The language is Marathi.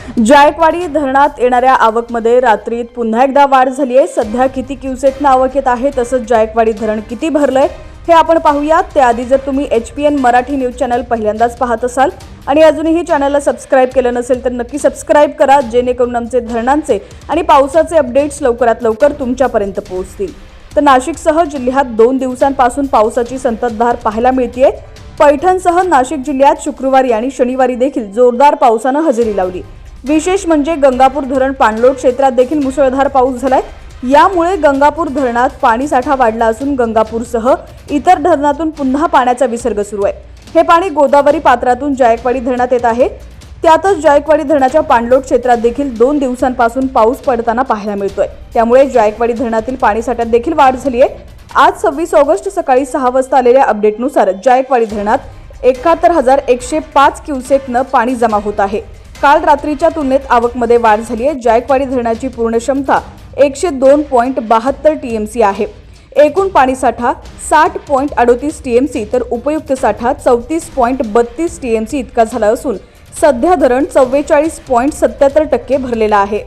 जायकवाडी धरणात येणाऱ्या आवकमध्ये रात्रीत पुन्हा एकदा वाढ झाली आहे। सध्या किती क्युसेकनं आवक येत आहे, तसंच जायकवाडी धरण किती भरलंय हे आपण पाहूयात। त्याआधी जर तुम्ही HPN मराठी न्यूज चॅनल पहिल्यांदाच पाहत असाल आणि अजूनही चॅनलला सबस्क्राइब केलं नसेल तर नक्की सबस्क्राइब करा, जेणेकरून आमचे धरणांचे आणि पावसाचे अपडेट्स लवकरात लवकर तुमच्यापर्यंत पोहोचतील। तर नाशिकसह जिल्ह्यात 2 दिवसांपासून पावसाची संततधार पाहायला मिळतेय। पैठणसह नाशिक जिल्ह्यात शुक्रवारी आणि शनिवारी देखील जोरदार पावसानं हजेरी लावली। विशेष म्हणजे गंगापूर धरण पाणलोट क्षेत्रात देखील मुसळधार पाऊस झालाय। यामुळे गंगापूर धरणात पाणी साठा वाढला असून गंगापूरसह इतर धरणातून पुन्हा पाण्याचा विसर्ग सुरू आहे। हे पाणी गोदावरी पात्रातून जायकवाडी धरणात येत आहे। त्यातच जायकवाडी धरणाच्या पाणलोट क्षेत्रात देखील 2 दिवसांपासून पाऊस पडताना पाहायला मिळतोय। त्यामुळे जायकवाडी धरणातील पाणी साठ्यात देखील वाढ झाली आहे। आज 26 ऑगस्ट सकाळी 6 वाजता आलेल्या अपडेटनुसार जायकवाडी धरणात 71,105 क्युसेकनं पाणी जमा होत आहे। काल रात्रीच्या तुलनेत आवकमध्ये वाढ झाली आहे। जायकवाडी धरणाची पूर्ण क्षमता 102.72 TMC आहे। एकूण पाणी साठा 60.38 TMC तर उपयुक्त साठा 34.32 TMC इतका झाला असून सध्या धरण 44.77% भरलेला आहे।